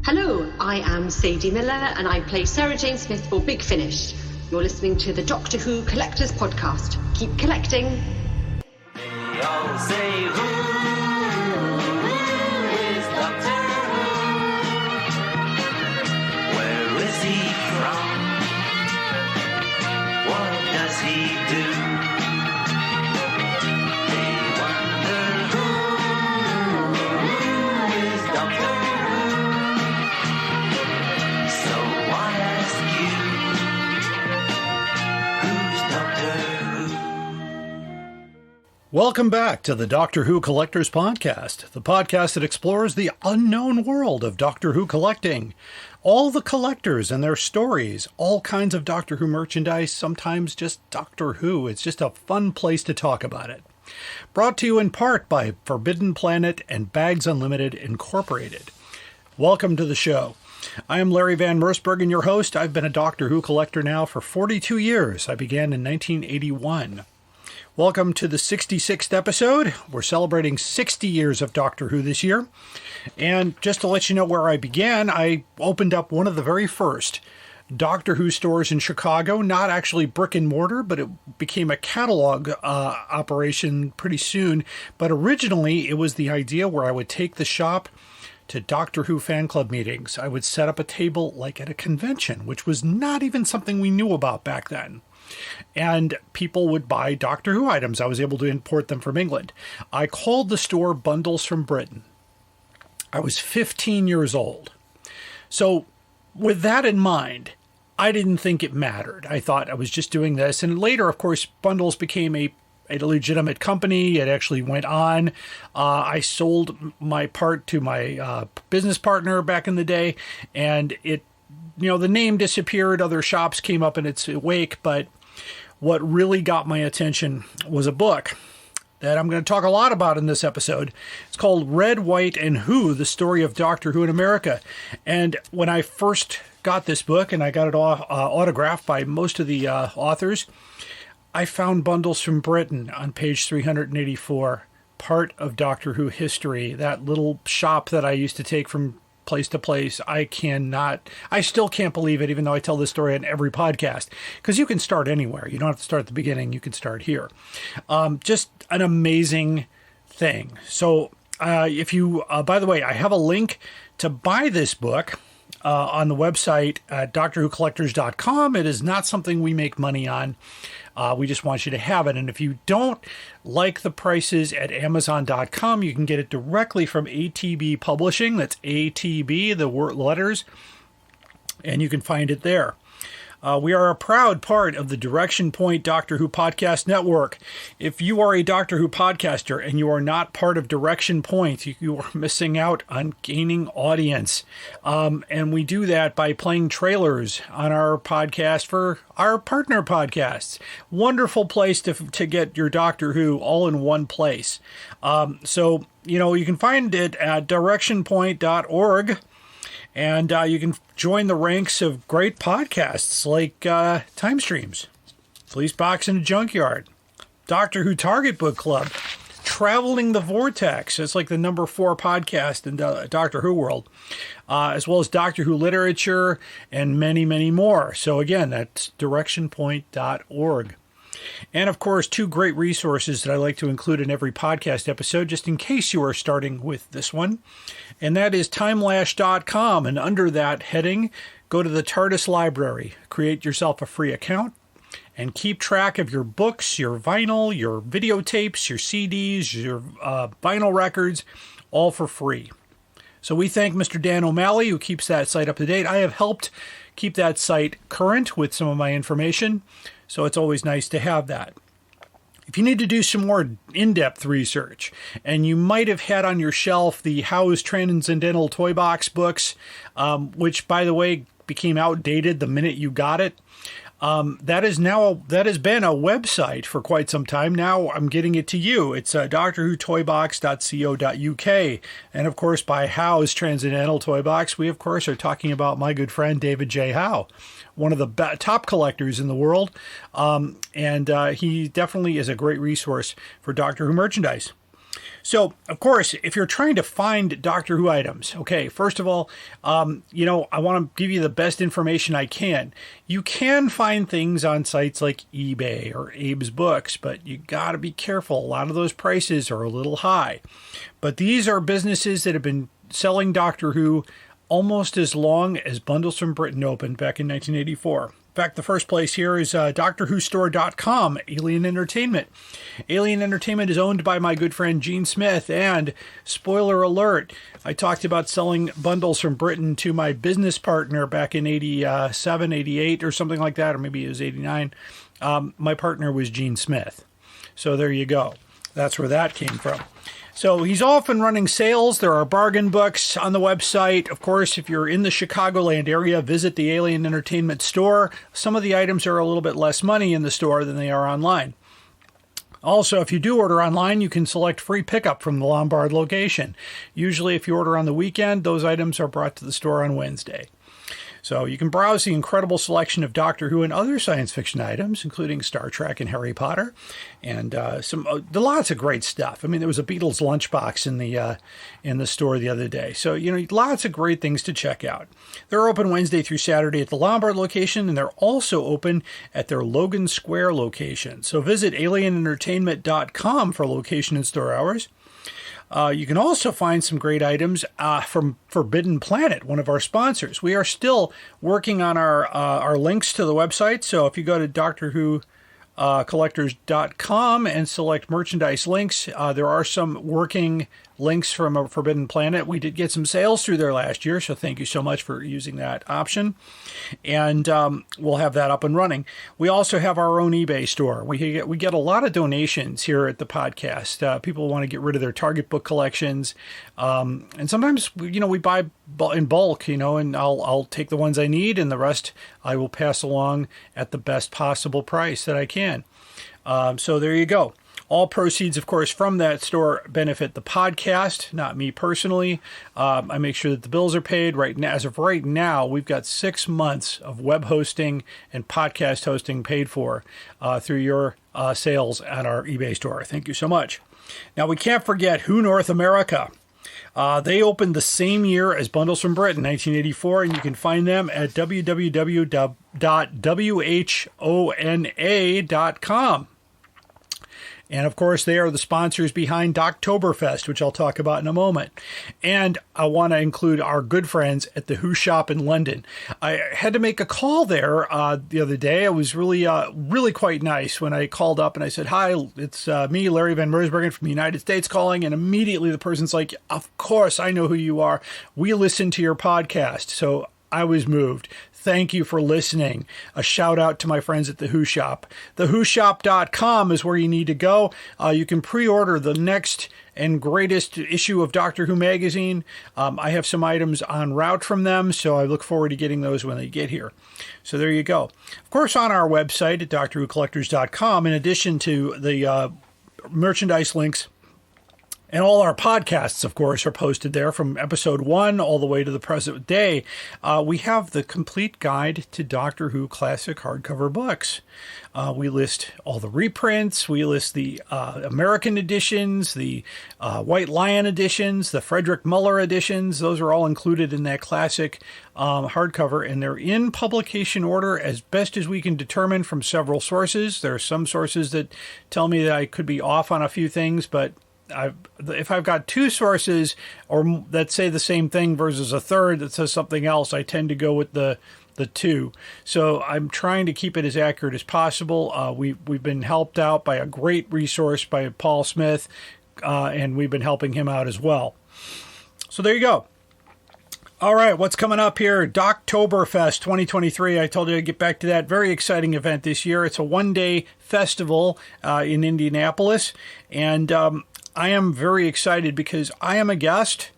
Hello, I am Sadie Miller and I play Sarah Jane Smith for Big Finish. You're listening to the Doctor Who Collectors Podcast. Keep collecting. They all say who is Doctor Who? Where is he from? What does he do? They wonder who is Doctor Who? So I ask you, who's Doctor Who? Welcome back to the Doctor Who Collectors Podcast, the podcast that explores the unknown world of Doctor Who collecting. All the collectors and their stories, all kinds of Doctor Who merchandise, sometimes just Doctor Who. It's just a fun place to talk about it. Brought to you in part by Forbidden Planet and Bags Unlimited Incorporated. Welcome to the show. I am Larry Van Mersbergen, your host. I've been a Doctor Who collector now for 42 years. I began in 1981. Welcome to the 66th episode. We're celebrating 60 years of Doctor Who this year. And just to let you know where I began, I opened up one of the very first Doctor Who stores in Chicago, not actually brick and mortar, but it became a catalog operation pretty soon. But originally, it was the idea where I would take the shop to Doctor Who fan club meetings. I would set up a table like at a convention, which was not even something we knew about back then. And people would buy Doctor Who items. I was able to import them from England. I called the store Bundles from Britain. I was 15 years old. So with that in mind, I didn't think it mattered. I thought I was just doing this. And later, of course, Bundles became a legitimate company. It actually went on. I sold my part to my business partner back in the day, and the name disappeared. Other shops came up in its wake, but what really got my attention was a book that I'm going to talk a lot about in this episode. It's called Red, White, and Who, The Story of Doctor Who in America. And when I first got this book, and I got it autographed by most of the authors, I found Bundles from Britain on page 384, part of Doctor Who history, that little shop that I used to take from place to place. I still can't believe it, even though I tell this story on every podcast, because you can start anywhere. You don't have to start at the beginning. You can start here. Just an amazing thing. So if you, by the way, I have a link to buy this book on the website at DoctorWhoCollectors.com. It is not something we make money on. We just want you to have it. And if you don't like the prices at Amazon.com, you can get it directly from ATB Publishing. That's ATB, the letters, and you can find it there. We are a proud part of the Direction Point Doctor Who Podcast Network. If you are a Doctor Who podcaster and you are not part of Direction Point, you are missing out on gaining audience. And we do that by playing trailers on our podcast for our partner podcasts. Wonderful place to get your Doctor Who all in one place. So you can find it at directionpoint.org. And you can join the ranks of great podcasts like Time Streams, Police Box in a Junkyard, Doctor Who Target Book Club, Traveling the Vortex. It's like the number 4 podcast in the Doctor Who world, as well as Doctor Who Literature and many, many more. So again, that's directionpoint.org. And of course, 2 great resources that I like to include in every podcast episode, just in case you are starting with this one. And that is timelash.com. And under that heading, go to the TARDIS library, create yourself a free account, and keep track of your books, your vinyl, your videotapes, your CDs, your vinyl records, all for free. So we thank Mr. Dan O'Malley, who keeps that site up to date. I have helped keep that site current with some of my information, so it's always nice to have that. If you need to do some more in-depth research, and you might have had on your shelf the Howe's Transcendental Toy Box books, which, by the way, became outdated the minute you got it, that has been a website for quite some time. Now I'm getting it to you. It's doctorwhotoybox.co.uk. And of course, by Howe's Transcendental Toy Box, we of course are talking about my good friend David J. Howe, one of the top collectors in the world. And he definitely is a great resource for Doctor Who merchandise. So, of course, if you're trying to find Doctor Who items, okay, first of all, I want to give you the best information I can. You can find things on sites like eBay or Abe's Books, but you got to be careful. A lot of those prices are a little high. But these are businesses that have been selling Doctor Who almost as long as Bundles from Britain opened back in 1984. In fact, the first place here is DoctorWhoStore.com, Alien Entertainment. Alien Entertainment is owned by my good friend Gene Smith, and spoiler alert, I talked about selling Bundles from Britain to my business partner back in 87, 88 or something like that, or maybe it was 89. My partner was Gene Smith. So there you go. That's where that came from. So he's often running sales. There are bargain books on the website. Of course, if you're in the Chicagoland area, visit the Alien Entertainment store. Some of the items are a little bit less money in the store than they are online. Also, if you do order online, you can select free pickup from the Lombard location. Usually, if you order on the weekend, those items are brought to the store on Wednesday. So you can browse the incredible selection of Doctor Who and other science fiction items, including Star Trek and Harry Potter, and lots of great stuff. I mean, there was a Beatles lunchbox in the store the other day. So, lots of great things to check out. They're open Wednesday through Saturday at the Lombard location, and they're also open at their Logan Square location. So visit alienentertainment.com for location and store hours. You can also find some great items from Forbidden Planet, one of our sponsors. We are still working on our links to the website. So if you go to DoctorWhoCollectors.com and select merchandise links, there are some working links from Forbidden Planet. We did get some sales through there last year, so thank you so much for using that option. And we'll have that up and running. We also have our own eBay store. We get a lot of donations here at the podcast. People want to get rid of their Target book collections. And sometimes, we buy in bulk, and I'll take the ones I need, and the rest I will pass along at the best possible price that I can. So there you go. All proceeds, of course, from that store benefit the podcast, not me personally. I make sure that the bills are paid. Right now, as of right now, we've got 6 months of web hosting and podcast hosting paid for through your sales at our eBay store. Thank you so much. Now, we can't forget Who North America. They opened the same year as Bundles from Britain, 1984, and you can find them at www.whona.com. And, of course, they are the sponsors behind Doctoberfest, which I'll talk about in a moment. And I want to include our good friends at the Who Shop in London. I had to make a call there the other day. It was really quite nice when I called up and I said, "Hi, it's me, Larry Van Mersbergen from the United States calling." And immediately the person's like, "Of course, I know who you are. We listen to your podcast." So I was moved. Thank you for listening. A shout out to my friends at the Who Shop. TheWhoShop.com is where you need to go. You can pre-order the next and greatest issue of Doctor Who magazine. I have some items en route from them, so I look forward to getting those when they get here. So there you go. Of course, on our website at DoctorWhoCollectors.com, in addition to the merchandise links, and all our podcasts, of course, are posted there from episode 1 all the way to the present day. We have the complete guide to Doctor Who classic hardcover books. We list all the reprints. We list the American editions, the White Lion editions, the Frederick Muller editions. Those are all included in that classic hardcover, and they're in publication order as best as we can determine from several sources. There are some sources that tell me that I could be off on a few things, but if I've got two sources or that say the same thing versus a third that says something else, I tend to go with the two. So I'm trying to keep it as accurate as possible. We've been helped out by a great resource by Paul Smith, and we've been helping him out as well. So there you go. All right, what's coming up here? Doctoberfest 2023. I told you I'd get back to that. Very exciting event this year. It's a one-day festival in Indianapolis, and I am very excited because I am a guest,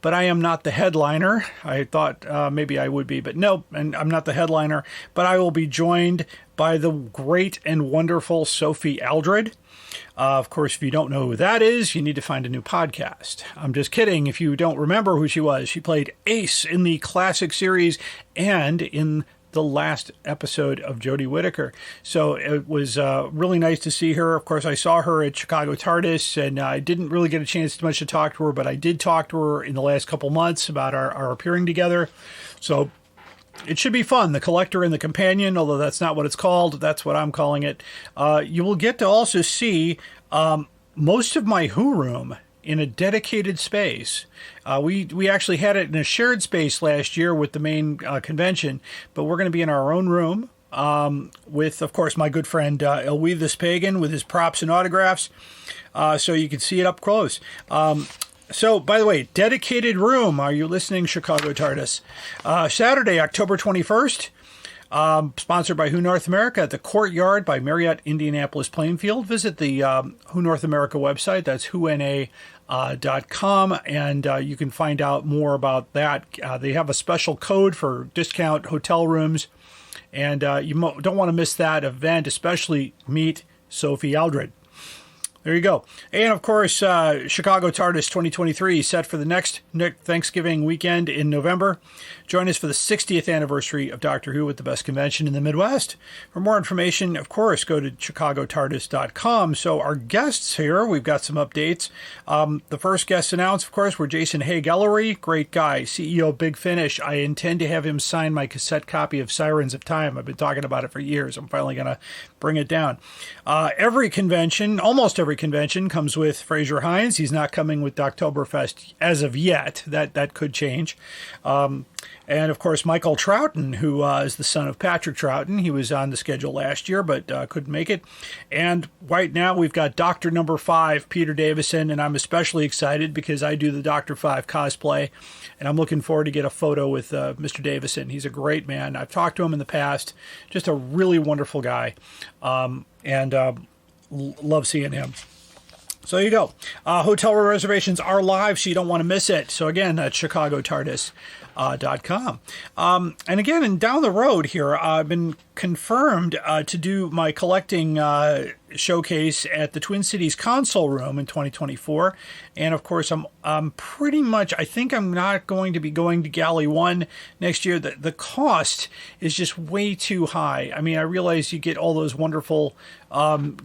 but I am not the headliner. I thought maybe I would be, but no, and I'm not the headliner. But I will be joined by the great and wonderful Sophie Aldred. Of course, if you don't know who that is, you need to find a new podcast. I'm just kidding. If you don't remember who she was, she played Ace in the classic series and in the last episode of Jodie Whittaker. So it was really nice to see her. Of course, I saw her at Chicago TARDIS, and I didn't really get a chance much to talk to her, but I did talk to her in the last couple months about our appearing together. So it should be fun. The Collector and the Companion, although that's not what it's called. That's what I'm calling it. You will get to also see most of my Who room in a dedicated space. We actually had it in a shared space last year with the main convention, but we're going to be in our own room with, of course, my good friend Elwee this Pagan with his props and autographs, so you can see it up close. So, by the way, dedicated room. Are you listening, Chicago TARDIS? Saturday, October 21st. Sponsored by Who North America at the Courtyard by Marriott Indianapolis Plainfield. Visit the Who North America website. That's whona.com, and you can find out more about that. They have a special code for discount hotel rooms, and you don't want to miss that event, especially meet Sophie Aldred. There you go. And, of course, Chicago TARDIS 2023 set for the next Thanksgiving weekend in November. Join us for the 60th anniversary of Doctor Who at the best convention in the Midwest. For more information, of course, go to chicagotardis.com. So our guests here, we've got some updates. The first guests announced, of course, were Jason Haig-Ellery, great guy, CEO of Big Finish. I intend to have him sign my cassette copy of Sirens of Time. I've been talking about it for years. I'm finally going to bring it down. Every convention, almost every convention, comes with Fraser Hines. He's not coming with Doctoberfest as of yet. That could change. And, of course, Michael Troughton, who is the son of Patrick Troughton. He was on the schedule last year, but couldn't make it. And right now we've got Doctor Number 5, Peter Davison, and I'm especially excited because I do the Doctor 5 cosplay, and I'm looking forward to get a photo with Mr. Davison. He's a great man. I've talked to him in the past. Just a really wonderful guy, and love seeing him. So there you go. Hotel reservations are live, so you don't want to miss it. So again, that's chicagotardis.com. And again, and down the road here, I've been confirmed to do my collecting showcase at the Twin Cities Console Room in 2024. And of course, I'm pretty much, I think I'm not going to be going to Galley 1 next year. The cost is just way too high. I mean, I realize you get all those wonderful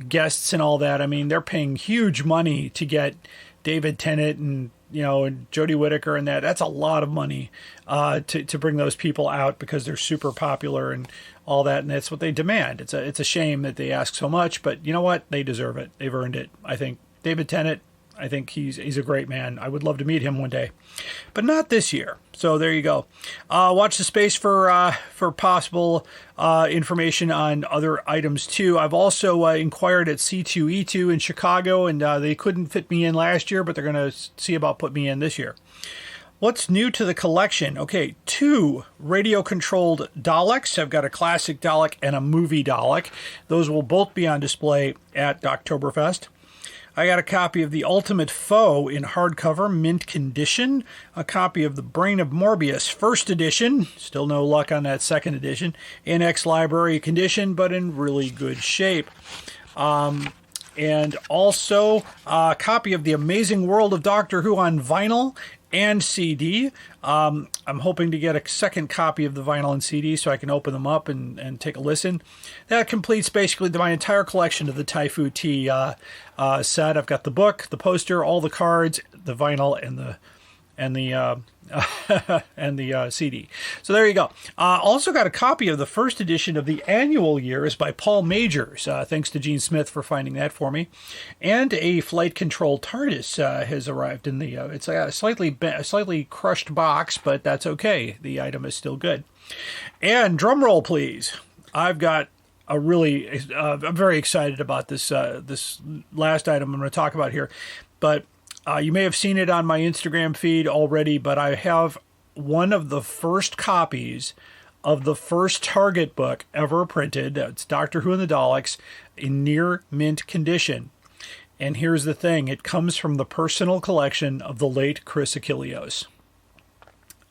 guests and all that. I mean, they're paying huge money to get David Tennant and and Jodie Whittaker and that. That's a lot of money to bring those people out because they're super popular and all that, and that's what they demand. It's a shame that they ask so much, but you know what? They deserve it. They've earned it. I think David Tennant, I think he's a great man. I would love to meet him one day, but not this year. So there you go. Watch the space for possible information on other items too. I've also inquired at C2E2 in Chicago, and they couldn't fit me in last year, but they're going to see about putting me in this year. What's new to the collection? Okay, 2 radio-controlled Daleks. I've got a classic Dalek and a movie Dalek. Those will both be on display at Doctoberfest. I got a copy of The Ultimate Foe in hardcover, mint condition. A copy of The Brain of Morbius, first edition. Still no luck on that second edition. In ex-library condition, but in really good shape. And also a copy of The Amazing World of Doctor Who on vinyl and CD. I'm hoping to get a second copy of the vinyl and CD so I can open them up and take a listen. That completes basically my entire collection of the Taifu T set. I've got the book, the poster, all the cards, the vinyl, and the CD. So there you go. Also got a copy of the first edition of The Annual Years by Paul Majors. Thanks to Gene Smith for finding that for me. And a flight control TARDIS has arrived in the. It's a slightly crushed box, but that's okay. The item is still good. And drum roll, please. I've got a really. I'm very excited about this last item I'm going to talk about here, but. You may have seen it on my Instagram feed already, but I have one of the first copies of the first Target book ever printed. It's Doctor Who and the Daleks in near mint condition. And here's the thing. It comes from the personal collection of the late Chris Achilleos.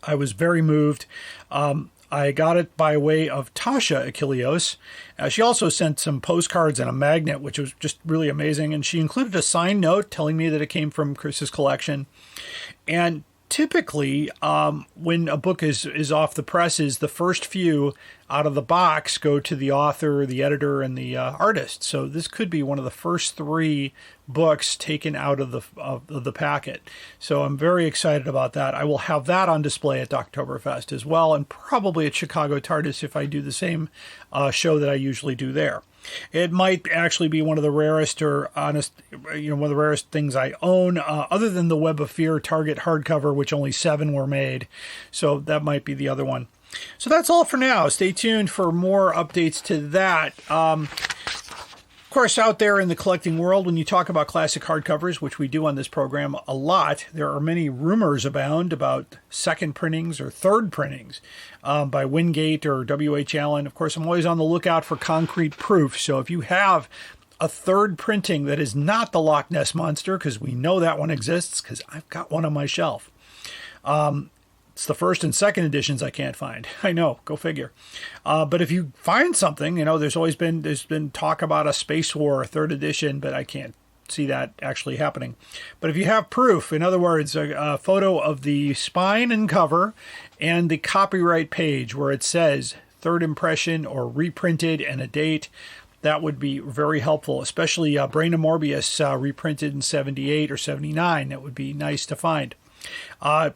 I was very moved. I got it by way of Tasha Achilleos. She also sent some postcards and a magnet, which was just really amazing. And she included a signed note telling me that it came from Chris's collection. And typically, when a book is off the presses, the first few out of the box go to the author, the editor, and the artist. So this could be one of the first 3 books taken out of the packet. So I'm very excited about that. I will have that on display at Doctoberfest as well, and probably at Chicago TARDIS if I do the same show that I usually do there. It might actually be one of the rarest one of the rarest things I own, other than the Web of Fear Target hardcover, which only 7 were made. So that might be the other one. So that's all for now. Stay tuned for more updates to that. Of course, out there in the collecting world, when you talk about classic hardcovers, which we do on this program a lot, there are many rumors abound about second printings or third printings by Wingate or W.H. Allen. Of course, I'm always on the lookout for concrete proof. So if you have a third printing that is not the Loch Ness Monster, because we know that one exists, because I've got one on my shelf. It's the first and second editions I can't find. I know, go figure. But if you find something, there's been talk about a Space War third edition, but I can't see that actually happening. But if you have proof, in other words, a photo of the spine and cover and the copyright page where it says third impression or reprinted and a date, that would be very helpful, especially Brain of Morbius reprinted in 78 or 79. That would be nice to find.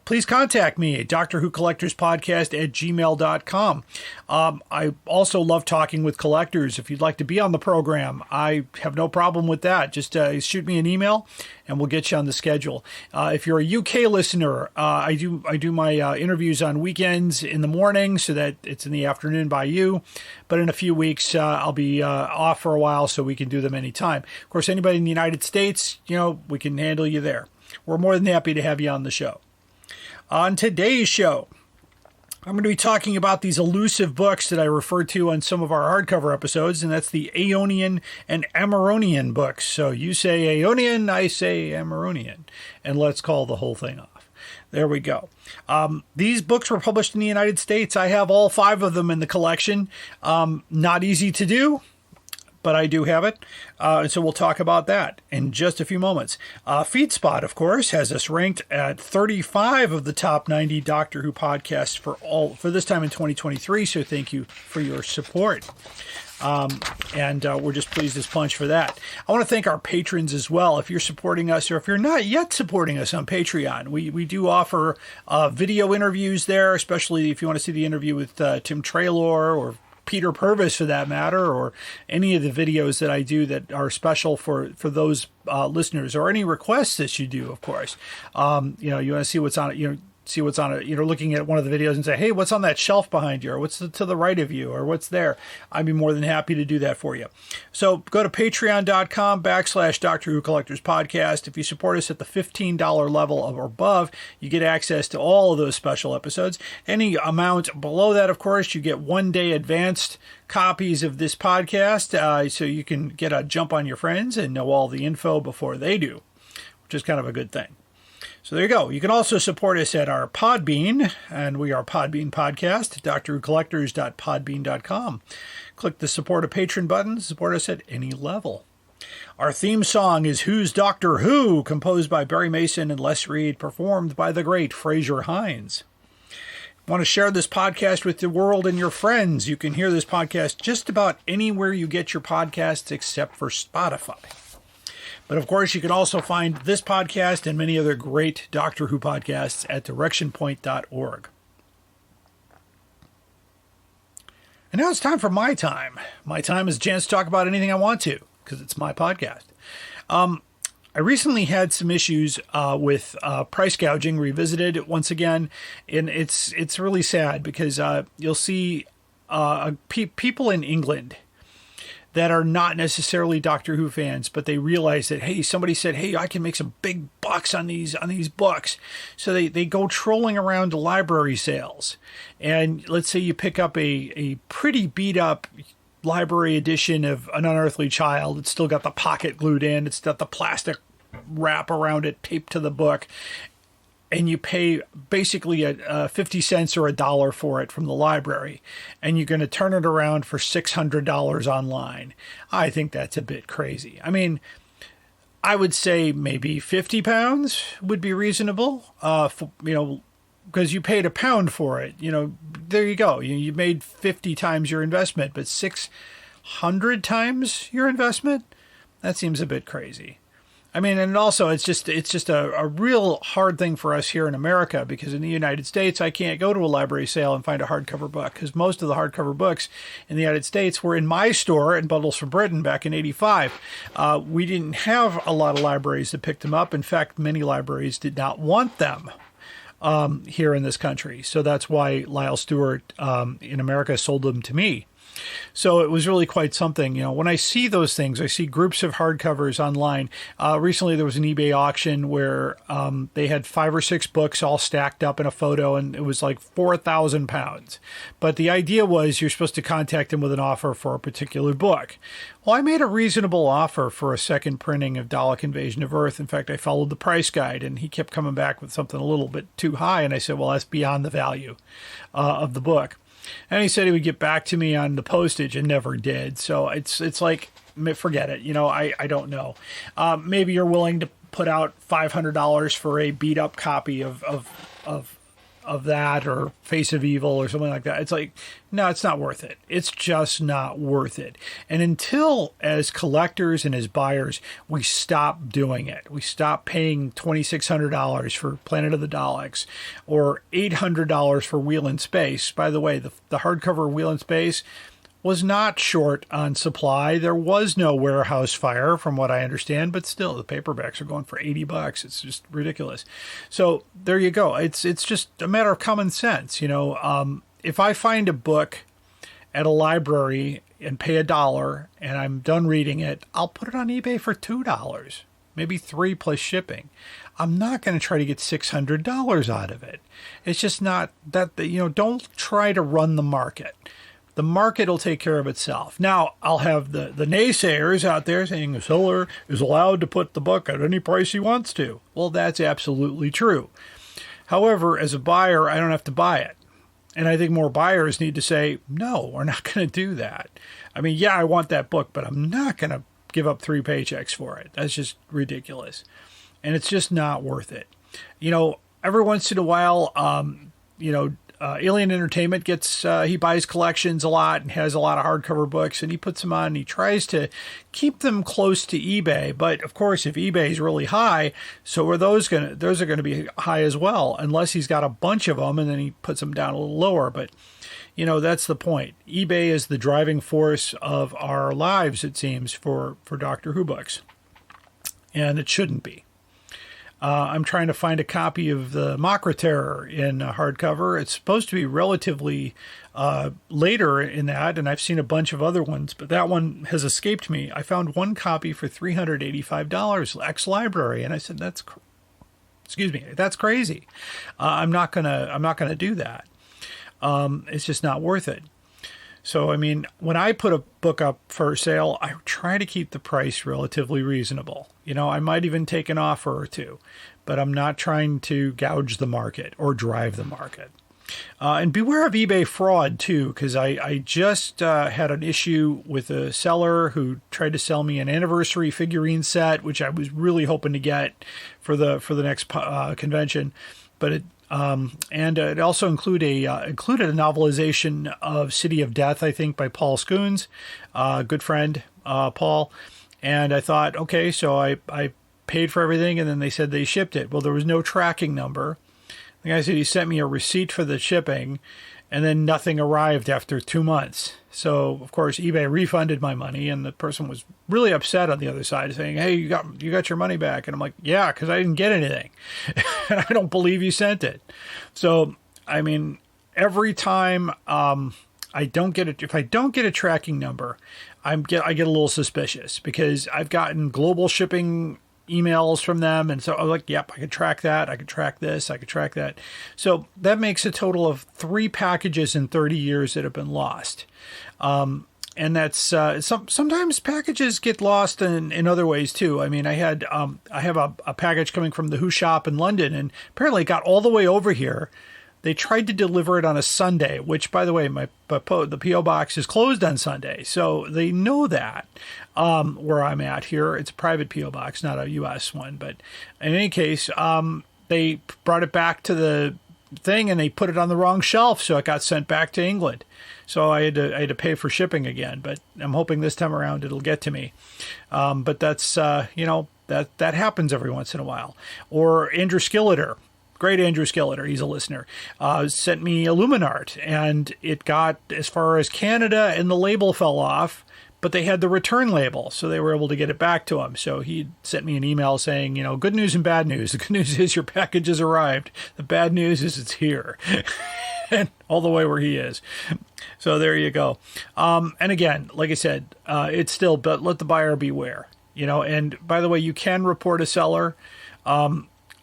Please contact me at drwhocollectorspodcast@gmail.com. I also love talking with collectors. If you'd like to be on the program, I have no problem with that. Just shoot me an email and we'll get you on the schedule. If you're a UK listener, I do my interviews on weekends in the morning so that it's in the afternoon by you. But in a few weeks, I'll be off for a while so we can do them anytime. Of course, anybody in the United States, we can handle you there. We're more than happy to have you on the show. On today's show, I'm going to be talking about these elusive books that I referred to on some of our hardcover episodes, and that's the Aeonian and Amereon books. So you say Aeonian, I say Amereon, and let's call the whole thing off. There we go. These books were published in the United States. I have all 5 of them in the collection. Not easy to do, but I do have it. And so we'll talk about that in just a few moments. FeedSpot, of course, has us ranked at 35 of the top 90 Doctor Who podcasts for this time in 2023. So thank you for your support. And we're just pleased as punch for that. I want to thank our patrons as well. If you're supporting us, or if you're not yet supporting us on Patreon, we do offer video interviews there, especially if you want to see the interview with Tim Traylor or Peter Purvis, for that matter, or any of the videos that I do that are special for those listeners, or any requests that you do, of course. You want to see what's on it, see what's on it, looking at one of the videos and say, hey, what's on that shelf behind you, or what's to the right of you, or what's there. I'd be more than happy to do that for you. So go to patreon.com/Doctor Who Collectors Podcast. If you support us at the $15 level or above, you get access to all of those special episodes. Any amount below that, of course, you get 1 day advanced copies of this podcast, so you can get a jump on your friends and know all the info before they do, which is kind of a good thing. So there you go. You can also support us at our Podbean, and we are Podbean Podcast, drwhocollectors.podbean.com. Click the Support a Patron button to support us at any level. Our theme song is Who's Doctor Who, composed by Barry Mason and Les Reed, performed by the great Fraser Hines. Want to share this podcast with the world and your friends? You can hear this podcast just about anywhere you get your podcasts except for Spotify. But of course, you can also find this podcast and many other great Doctor Who podcasts at directionpoint.org. And now it's time for my time. My time is a chance to talk about anything I want to, because it's my podcast. I recently had some issues with price gouging revisited once again, and it's really sad because you'll see people in England that are not necessarily Doctor Who fans, but they realize that, hey, somebody said, hey, I can make some big bucks on these books. So they go trolling around to library sales. And let's say you pick up a pretty beat up library edition of An Unearthly Child. It's still got the pocket glued in. It's got the plastic wrap around it taped to the book. And you pay basically 50 cents or $1 for it from the library, and you're going to turn it around for $600 online. I think that's a bit crazy. I mean, I would say maybe 50 pounds would be reasonable, because you paid a pound for it. There you go. You made 50 times your investment, but 600 times your investment? That seems a bit crazy. I mean, and also it's just a real hard thing for us here in America, because in the United States, I can't go to a library sale and find a hardcover book, because most of the hardcover books in the United States were in my store in Bundles from Britain back in '85. We didn't have a lot of libraries that picked them up. In fact, many libraries did not want them here in this country. So that's why Lyle Stewart in America sold them to me. So it was really quite something. When I see those things, I see groups of hardcovers online. Recently, there was an eBay auction where they had 5 or 6 books all stacked up in a photo, and it was like 4,000 pounds. But the idea was you're supposed to contact them with an offer for a particular book. Well, I made a reasonable offer for a second printing of Dalek Invasion of Earth. In fact, I followed the price guide, and he kept coming back with something a little bit too high. And I said, well, that's beyond the value of the book. And he said he would get back to me on the postage, and never did. So it's like, forget it. I don't know. Maybe you're willing to put out $500 for a beat up copy of that, or Face of Evil or something like that. It's like, no, it's not worth it. It's just not worth it. And until, as collectors and as buyers, we stop doing it, we stop paying $2,600 for Planet of the Daleks, or $800 for Wheel in Space. By the way, the hardcover Wheel in Space was not short on supply. There was no warehouse fire, from what I understand, but still, the paperbacks are going for $80. It's just ridiculous. So there you go. It's just a matter of common sense. If I find a book at a library and pay $1 and I'm done reading it, I'll put it on eBay for $2, maybe $3 plus shipping. I'm not going to try to get $600 out of it. It's just not that. Don't try to run the market. The market will take care of itself. Now, I'll have the naysayers out there saying the seller is allowed to put the book at any price he wants to. Well, that's absolutely true. However, as a buyer, I don't have to buy it. And I think more buyers need to say, no, we're not going to do that. I mean, yeah, I want that book, but I'm not going to give up 3 paychecks for it. That's just ridiculous. And it's just not worth it. Every once in a while, Alien Entertainment he buys collections a lot and has a lot of hardcover books, and he puts them on and he tries to keep them close to eBay. But of course, if eBay is really high, so are those are going to be high as well, unless he's got a bunch of them and then he puts them down a little lower. But that's the point. eBay is the driving force of our lives, it seems, for Doctor Who books. And it shouldn't be. I'm trying to find a copy of the Makra Terror in hardcover. It's supposed to be relatively later in that, and I've seen a bunch of other ones, but that one has escaped me. I found one copy for $385, ex-library, and I said, that's crazy. I'm not gonna do that. It's just not worth it. So, I mean, when I put a book up for sale, I try to keep the price relatively reasonable. I might even take an offer or two, but I'm not trying to gouge the market or drive the market. And beware of eBay fraud, too, because I just had an issue with a seller who tried to sell me an anniversary figurine set, which I was really hoping to get for the next convention. But it also included a novelization of City of Death, I think, by Paul Scoons, good friend, Paul. And I thought, okay, so I paid for everything, and then they said they shipped it. Well, there was no tracking number. The guy said he sent me a receipt for the shipping, and then nothing arrived after 2 months. So, of course, eBay refunded my money, and the person was really upset on the other side, saying, hey, you got your money back. And I'm like, yeah, because I didn't get anything. And I don't believe you sent it. So, I mean, every time I don't get it, if I don't get a tracking number, I get a little suspicious, because I've gotten global shipping emails from them. And so I'm like, yep, I could track that. I could track this. I could track that. So that makes a total of 3 packages in 30 years that have been lost. And that's sometimes packages get lost in other ways too. I mean, I have a package coming from the Who shop in London, and apparently it got all the way over here, They tried to deliver it on a Sunday, which, by the way, the P.O. box is closed on Sunday. So they know that where I'm at here. It's a private P.O. box, not a U.S. one. But in any case, they brought it back to the thing and they put it on the wrong shelf. So it got sent back to England. So I had to pay for shipping again. But I'm hoping this time around it'll get to me. But that's, that happens every once in a while. Or Andrew Skilleter. Great Andrew Skilleter, he's a listener, sent me Illuminart, and it got as far as Canada, and the label fell off, but they had the return label, so they were able to get it back to him. So he sent me an email saying, good news and bad news. The good news is your package has arrived. The bad news is it's here, and all the way where he is. So there you go. And again, like I said, it's still, but let the buyer beware. And by the way, you can report a seller.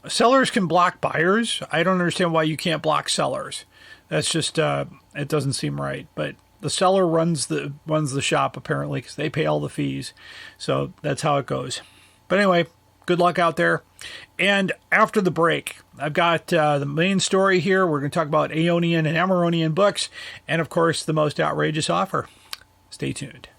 Sellers can block buyers. I don't understand why you can't block sellers. That's just, it doesn't seem right. But the seller runs the shop, apparently, because they pay all the fees. So that's how it goes. But anyway, good luck out there. And after the break, I've got the main story here. We're going to talk about Aeonian and Amereon books. And, of course, the most outrageous offer. Stay tuned.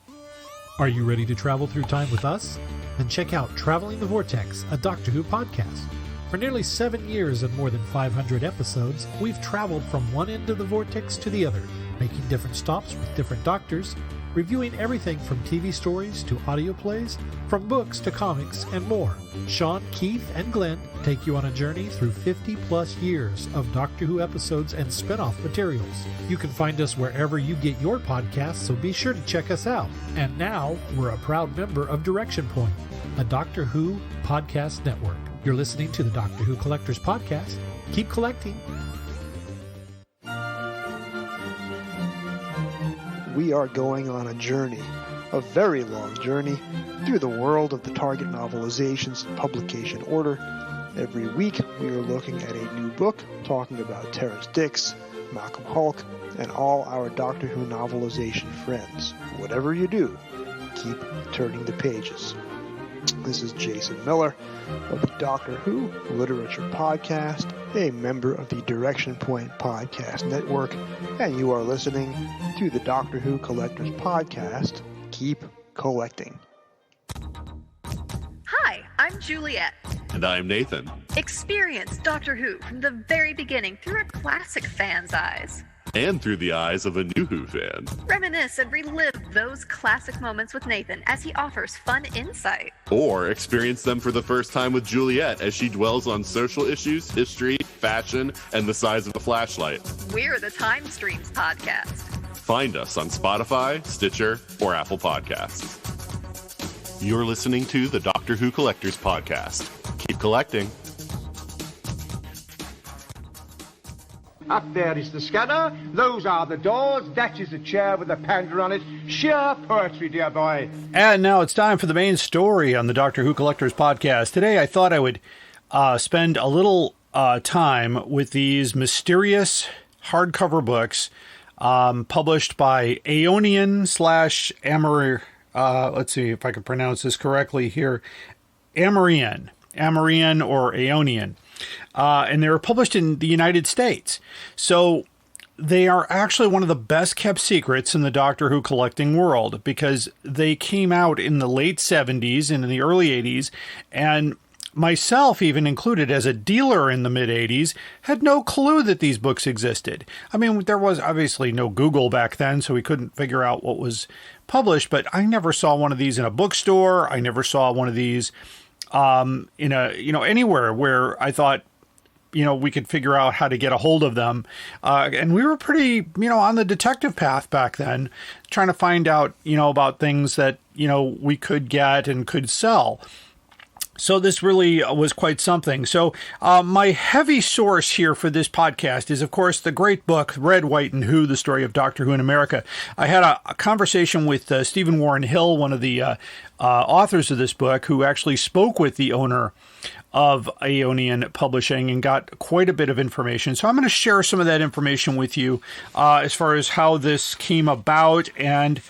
Are you ready to travel through time with us? Then check out Traveling the Vortex, a Doctor Who podcast. For nearly 7 years and more than 500 episodes, we've traveled from one end of the vortex to the other, making different stops with different doctors, reviewing everything from TV stories to audio plays, from books to comics, and more. Sean, Keith, and Glenn take you on a journey through 50-plus years of Doctor Who episodes and spin-off materials. You can find us wherever you get your podcasts, so be sure to check us out. And now, we're a proud member of Direction Point, a Doctor Who podcast network. You're listening to the Doctor Who Collectors Podcast. Keep collecting. We are going on a journey, a very long journey, through the world of the Target novelizations in publication order. Every week, we are looking at a new book, talking about Terrence Dicks, Malcolm Hulke, and all our Doctor Who novelization friends. Whatever you do, keep turning the pages. This is Jason Miller of the Doctor Who Literature Podcast, a member of the Direction Point Podcast Network, and you are listening to the Doctor Who Collectors Podcast. Keep collecting. Hi, I'm Juliet. And I'm Nathan. Experience Doctor Who from the very beginning through a classic fan's eyes. And through the eyes of a new Who fan. Reminisce and relive those classic moments with Nathan as he offers fun insight. Or experience them for the first time with Juliet as she dwells on social issues, history, fashion, and the size of a flashlight. We're the Time Streams Podcast. Find us on Spotify, Stitcher, or Apple Podcasts. You're listening to the Doctor Who Collectors Podcast. Keep collecting. Up there is the scanner, those are the doors, that is a chair with a panda on it. Sheer poetry, dear boy. And now it's time for the main story on the Doctor Who Collectors Podcast. Today I thought I would spend a little time with these mysterious hardcover books published by Aeonian / Amereon. Let's see if I can pronounce this correctly here. Amereon or Aeonian. And they were published in the United States. So they are actually one of the best kept secrets in the Doctor Who collecting world because they came out in the late 70s and in the early 80s. And myself, even included as a dealer in the mid 80s, had no clue that these books existed. I mean, there was obviously no Google back then, so we couldn't figure out what was published. But I never saw one of these in a bookstore. I never saw one of these in a, anywhere where I thought, we could figure out how to get a hold of them. And we were pretty, on the detective path back then, trying to find out, about things that, we could get and could sell. So this really was quite something. So my heavy source here for this podcast is, of course, the great book, Red, White, and Who, The Story of Doctor Who in America. I had a conversation with Stephen Warren Hill, one of the authors of this book, who actually spoke with the owner of Aeonian Publishing and got quite a bit of information. So I'm going to share some of that information with you as far as how this came about and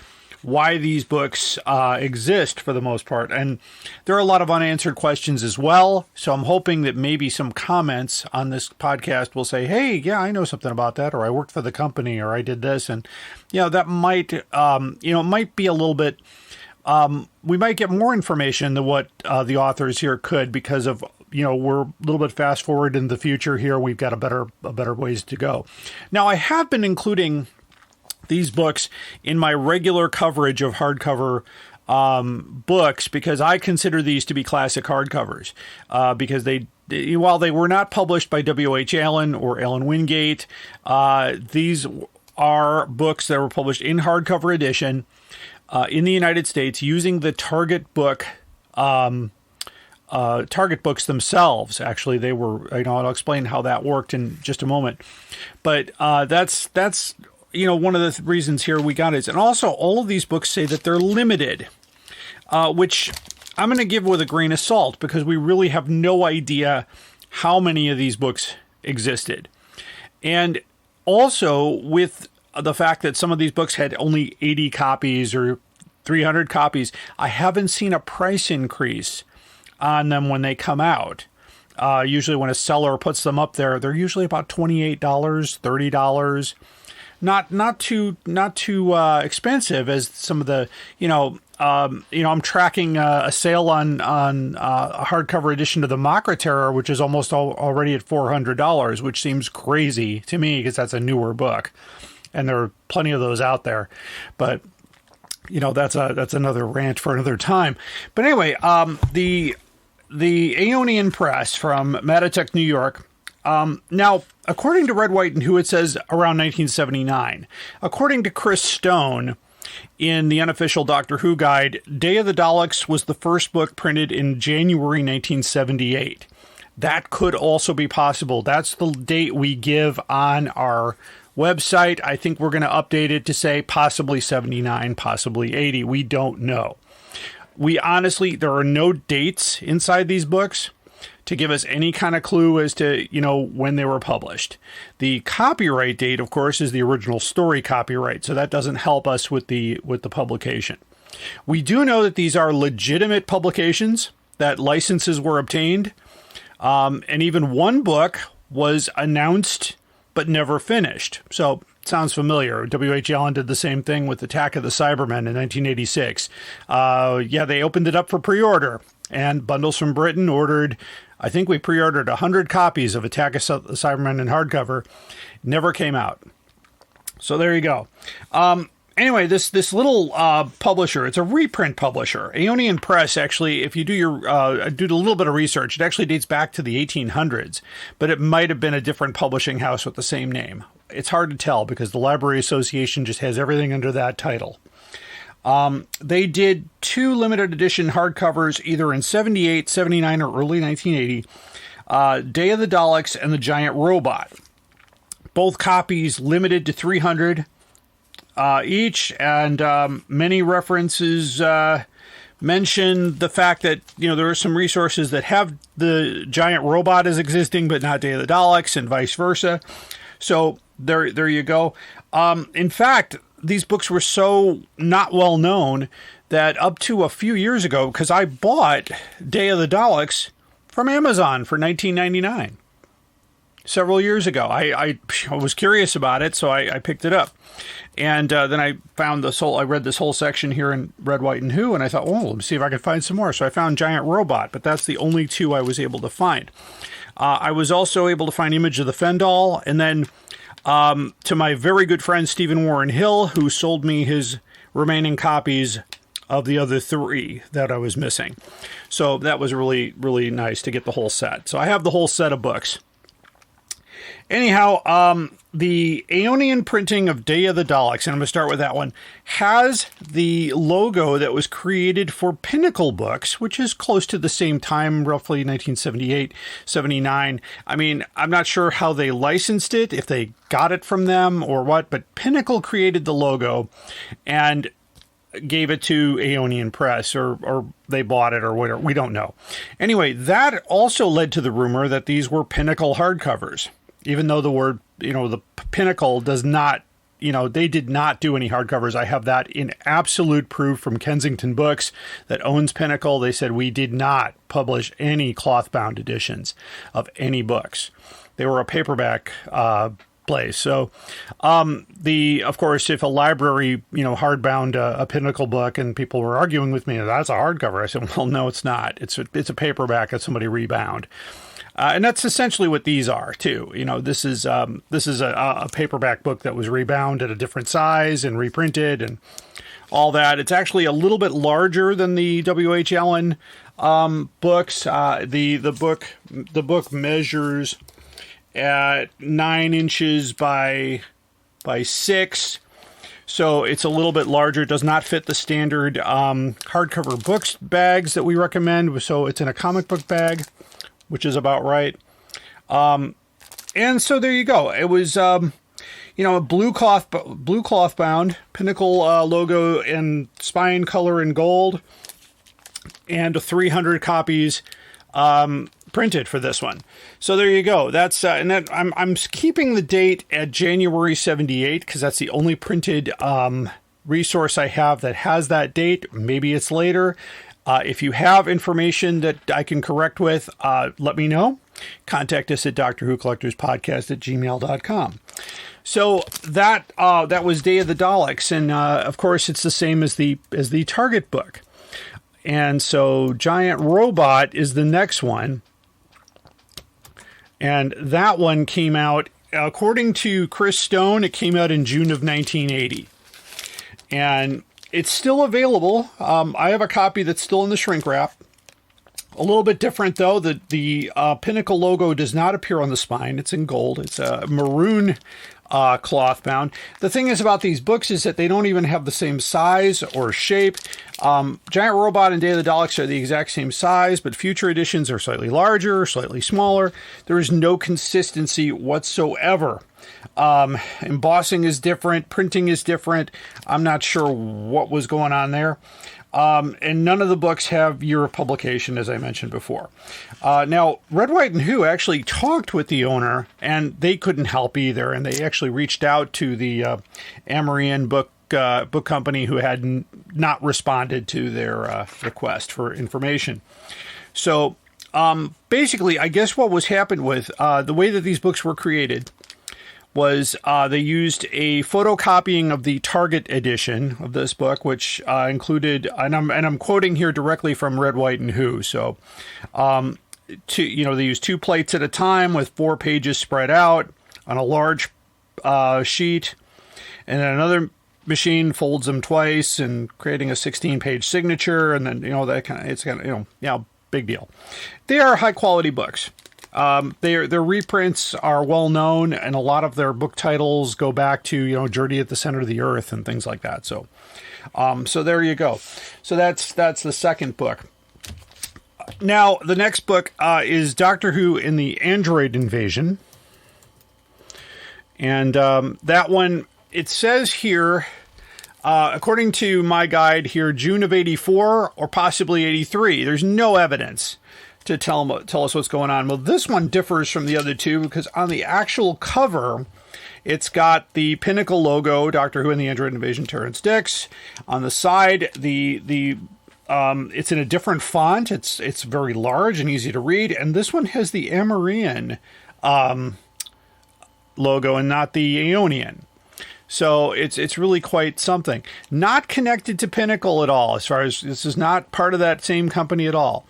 why these books exist for the most part. And there are a lot of unanswered questions as well. So I'm hoping that maybe some comments on this podcast will say, hey, yeah, I know something about that, or I worked for the company, or I did this. And, that might, it might be a little bit, we might get more information than what the authors here could because of, we're a little bit fast forward in the future here. We've got a better ways to go. Now, I have been including these books in my regular coverage of hardcover books because I consider these to be classic hardcovers because while they were not published by W.H. Allen or Allen Wingate, these are books that were published in hardcover edition in the United States using the Target book Target books themselves. Actually, they were, I'll explain how that worked in just a moment. But that's one of the reasons here we got it. And also, all of these books say that they're limited, which I'm going to give with a grain of salt because we really have no idea how many of these books existed. And also, with the fact that some of these books had only 80 copies or 300 copies, I haven't seen a price increase on them when they come out. Usually when a seller puts them up there, they're usually about $28, $30. Not too expensive as some of the, I'm tracking a sale on a hardcover edition of the Makra Terror, which is almost already at $400, which seems crazy to me because that's a newer book. And there are plenty of those out there. But, that's another rant for another time. But anyway, the Aeonian Press from Matitech, New York. Now, according to Red, White, and Who, it says around 1979. According to Chris Stone, in the unofficial Doctor Who guide, Day of the Daleks was the first book printed in January 1978. That could also be possible. That's the date we give on our website. I think we're going to update it to say possibly 79, possibly 80. We don't know. We honestly, there are no dates inside these books to give us any kind of clue as to, when they were published. The copyright date, of course, is the original story copyright, so that doesn't help us with the publication. We do know that these are legitimate publications, that licenses were obtained, and even one book was announced but never finished. So sounds familiar. W.H. Allen did the same thing with Attack of the Cybermen in 1986. They opened it up for pre-order, and Bundles from Britain ordered, I think we pre-ordered 100 copies of Attack of the Cybermen in hardcover. Never came out. So there you go. Anyway, this little publisher, it's a reprint publisher. Aeonian Press, actually, if you do do a little bit of research, it actually dates back to the 1800s, but it might have been a different publishing house with the same name. It's hard to tell because the Library Association just has everything under that title. They did 2 limited edition hardcovers either in 78, 79, or early 1980, Day of the Daleks and the Giant Robot. Both copies limited to 300 each, and many references mention the fact that, there are some resources that have the Giant Robot as existing, but not Day of the Daleks, and vice versa. So there you go. In fact, these books were so not well known that up to a few years ago, because I bought Day of the Daleks from Amazon for $19.99 several years ago. I was curious about it, so I picked it up. And then I found I read this whole section here in Red, White, and Who, and I thought, let me see if I can find some more. So I found Giant Robot, but that's the only 2 I was able to find. I was also able to find Image of the Fendal, and then to my very good friend Stephen Warren Hill, who sold me his remaining copies of the other 3 that I was missing. So that was really, really nice to get the whole set. So I have the whole set of books. Anyhow, the Aeonian printing of Day of the Daleks, and I'm going to start with that one, has the logo that was created for Pinnacle Books, which is close to the same time, roughly 1978, 79. I mean, I'm not sure how they licensed it, if they got it from them or what, but Pinnacle created the logo and gave it to Aeonian Press, or they bought it or whatever. We don't know. Anyway, that also led to the rumor that these were Pinnacle hardcovers, even though the word, the Pinnacle does not they did not do any hardcovers. I have that in absolute proof from Kensington Books that owns Pinnacle. They said we did not publish any cloth-bound editions of any books. They were a paperback place. So, of course, if a library, hardbound a Pinnacle book, and people were arguing with me, that's a hardcover. I said, well, no, it's not. It's a paperback that somebody rebound. And that's essentially what these are too. This is a paperback book that was rebound at a different size and reprinted and all that. It's actually a little bit larger than the W.H. Allen books. The book measures at 9 inches by 6. So it's a little bit larger. It does not fit the standard hardcover books bags that we recommend. So it's in a comic book bag, which is about right. And so there you go. It was, a blue cloth bound Pinnacle logo in spine color in gold, and 300 copies printed for this one. So there you go. That's I'm keeping the date at January 78 because that's the only printed resource I have that has that date. Maybe it's later. If you have information that I can correct with, let me know. Contact us at drwhocollectorspodcast@gmail.com. So that was Day of the Daleks, and of course it's the same as the Target book. And so Giant Robot is the next one, and that one came out, according to Chris Stone, it came out in June of 1980, and it's still available. I have a copy that's still in the shrink wrap. A little bit different, though. The Pinnacle logo does not appear on the spine. It's in gold. It's a maroon cloth bound. The thing is about these books is that they don't even have the same size or shape. Giant Robot and Day of the Daleks are the exact same size, but future editions are slightly larger, slightly smaller. There is no consistency whatsoever. Embossing is different. Printing is different. I'm not sure what was going on there. And none of the books have year of publication, as I mentioned before. Now, Red, White, and Who actually talked with the owner, and they couldn't help either. And they actually reached out to the Amereon book company, who had not responded to their request for information. So basically, I guess what was happened with the way that these books were created was they used a photocopying of the Target edition of this book, which included, and I'm quoting here directly from Red, White, and Who. So, they used 2 plates at a time with 4 pages spread out on a large sheet, and then another machine folds them twice and creating a 16-page signature, and then that kind of big deal. They are high quality books. Their reprints are well known, and a lot of their book titles go back to Journey at the Center of the Earth and things like that. So there you go. So that's the second book. Now the next book is Doctor Who in the Android Invasion, and that one, it says here, according to my guide here, June of 84 or possibly 83. There's no evidence to tell us what's going on. Well, this one differs from the other two because on the actual cover, it's got the Pinnacle logo, Doctor Who and the Android Invasion, Terrence Dicks. On the side, it's in a different font. It's very large and easy to read. And this one has the Amereon logo and not the Aeonian. So it's really quite something. Not connected to Pinnacle at all, as far as this is not part of that same company at all.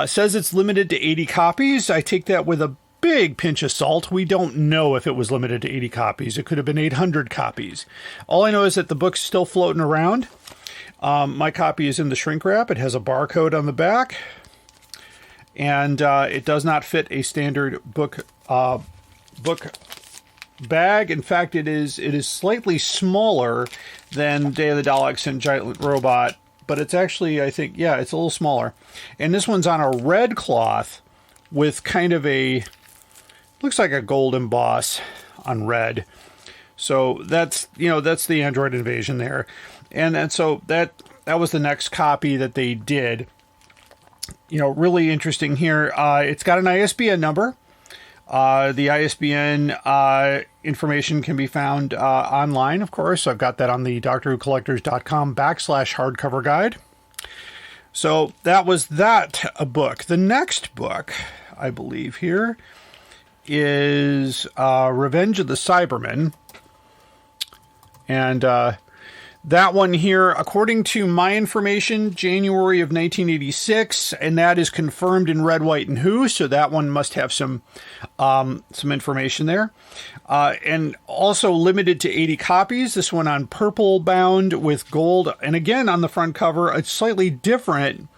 Says it's limited to 80 copies. I take that with a big pinch of salt. We don't know if it was limited to 80 copies. It could have been 800 copies. All I know is that the book's still floating around. My copy is in the shrink wrap. It has a barcode on the back. And it does not fit a standard book bag. In fact, it is slightly smaller than Day of the Daleks and Giant Robot, but it's actually, I think, it's a little smaller. And this one's on a red cloth with kind of looks like a gold emboss on red. So that's the Android Invasion there. And so that was the next copy that they did. Really interesting here. It's got an ISBN number. The ISBN information can be found online, of course. I've got that on the DoctorWhoCollectors.com/hardcover guide. So that was a book. The next book, I believe here, is Revenge of the Cybermen. And that one here, according to my information, January of 1986, and that is confirmed in Red, White, and Who, so that one must have some information there. And also limited to 80 copies. This one on purple bound with gold, and again on the front cover, a slightly different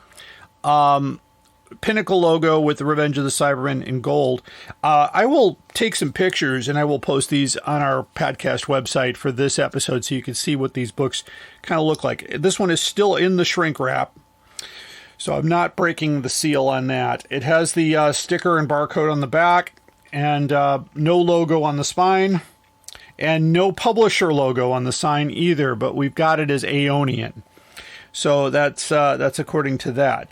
Pinnacle logo with the Revenge of the Cybermen in gold. I will take some pictures and I will post these on our podcast website for this episode so you can see what these books kind of look like. This one is still in the shrink wrap, so I'm not breaking the seal on that. It has the sticker and barcode on the back, and no logo on the spine, and no publisher logo on the sign either, but we've got it as Aeonian. So that's according to that.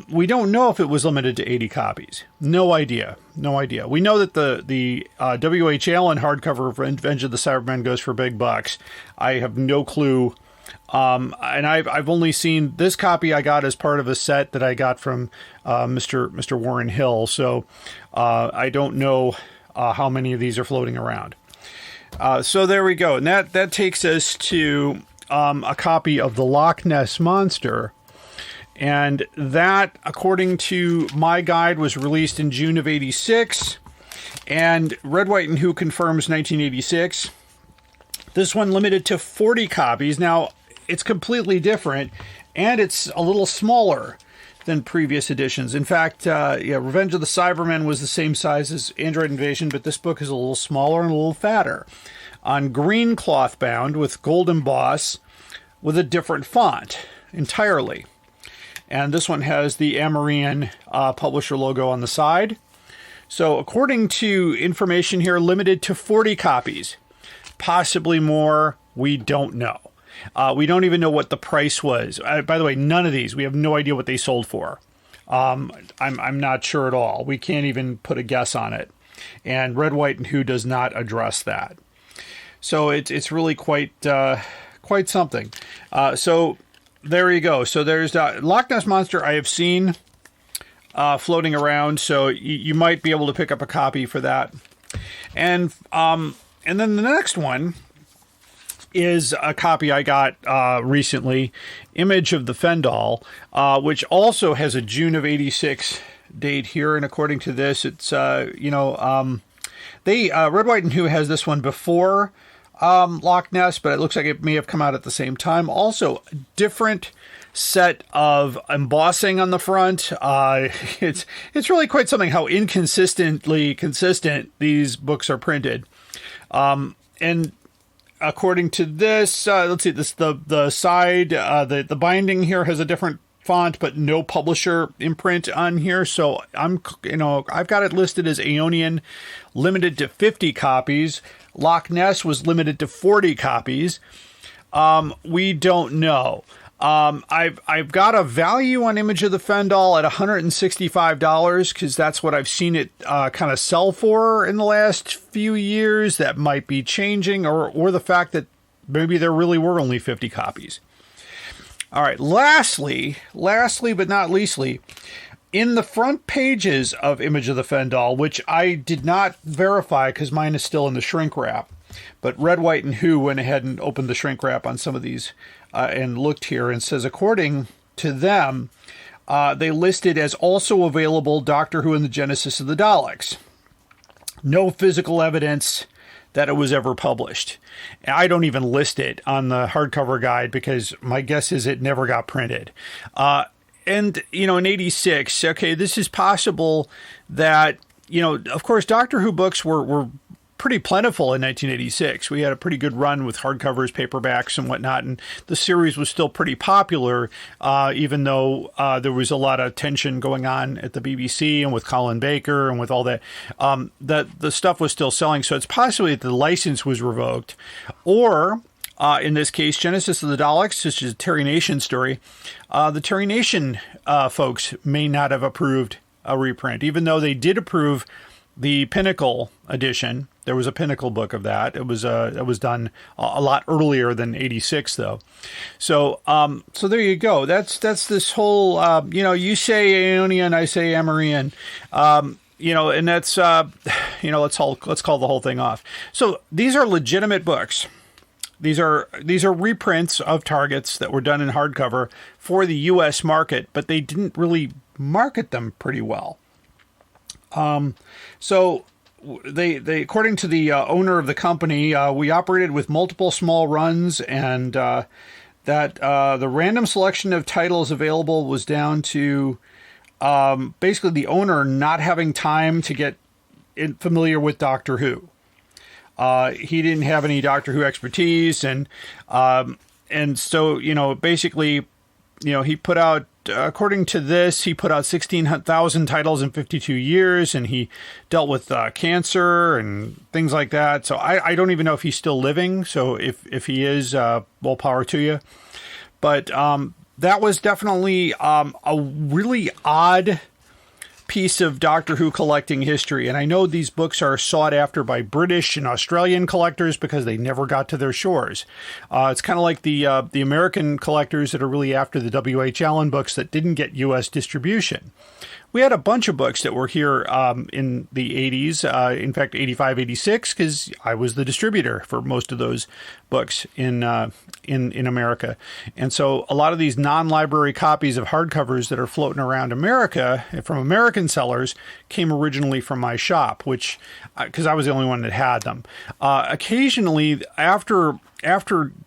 We don't know if it was limited to 80 copies. No idea. We know that the W.H. Allen hardcover Revenge of the Cybermen goes for big bucks. I have no clue. And I've only seen this copy I got as part of a set that I got from Mr. Warren Hill. So I don't know how many of these are floating around. So there we go. And that takes us to a copy of the Loch Ness Monster. And that, according to my guide, was released in June of 86. And Red, White, and Who confirms 1986. This one limited to 40 copies. Now, it's completely different, and it's a little smaller than previous editions. In fact, Revenge of the Cybermen was the same size as Android Invasion, but this book is a little smaller and a little fatter. On green cloth bound with gold emboss with a different font entirely. And this one has the Amereon publisher logo on the side. So according to information here, limited to 40 copies. Possibly more, we don't know. We don't even know what the price was. By the way, none of these, we have no idea what they sold for. I'm not sure at all. We can't even put a guess on it. And Red, White, and Who does not address that. So it's really quite something. So there you go. So there's Loch Ness Monster I have seen floating around, so you might be able to pick up a copy for that. And then the next one is a copy I got recently, Image of the Fendal, which also has a June of 86 date here. And according to this, it's, Red, White, and Who has this one before Loch Ness, but it looks like it may have come out at the same time. Also, different set of embossing on the front. It's really quite something how inconsistently consistent these books are printed. And according to this, let's see, the side, the binding here has a different font, but no publisher imprint on here. So I've got it listed as Aeonian, limited to 50 copies. Loch Ness was limited to 40 copies. We don't know. I've got a value on Image of the Fendal at $165 because that's what I've seen it kind of sell for in the last few years. That might be changing, or the fact that maybe there really were only 50 copies. All right. Lastly, but not leastly, in the front pages of Image of the Fendal, which I did not verify because mine is still in the shrink wrap, but Red, White, and Who went ahead and opened the shrink wrap on some of these and looked here and says, according to them, they listed as also available Doctor Who and the Genesis of the Daleks. No physical evidence that it was ever published. I don't even list it on the hardcover guide because my guess is it never got printed. And, in 86, okay, this is possible that, of course, Doctor Who books were pretty plentiful in 1986. We had a pretty good run with hardcovers, paperbacks, and whatnot, and the series was still pretty popular, even though there was a lot of tension going on at the BBC and with Colin Baker and with all that. The stuff was still selling, so it's possibly that the license was revoked, or in this case, Genesis of the Daleks, which is a Terry Nation story. The Terry Nation folks may not have approved a reprint, even though they did approve the Pinnacle edition. There was a Pinnacle book of that. It was done a lot earlier than 86, though. So so there you go. That's this whole you say Aeonian, I say Amereon. And that's let's call the whole thing off. So these are legitimate books. These are reprints of targets that were done in hardcover for the U.S. market, but they didn't really market them pretty well. So they according to the owner of the company, we operated with multiple small runs, and that the random selection of titles available was down to basically the owner not having time to get familiar with Doctor Who. He didn't have any Doctor Who expertise, and so basically, he put out. According to this, he put out 16,000 titles in 52 years, and he dealt with cancer and things like that. So I don't even know if he's still living. So if he is, well, power to you. But that was definitely a really odd piece of Doctor Who collecting history. And I know these books are sought after by British and Australian collectors because they never got to their shores. It's kind of like the American collectors that are really after the W.H. Allen books that didn't get U.S. distribution. We had a bunch of books that were here in the 80s, in fact, 85, 86, because I was the distributor for most of those books in America. And so a lot of these non-library copies of hardcovers that are floating around America from American sellers came originally from my shop, which, because I was the only one that had them. Occasionally, after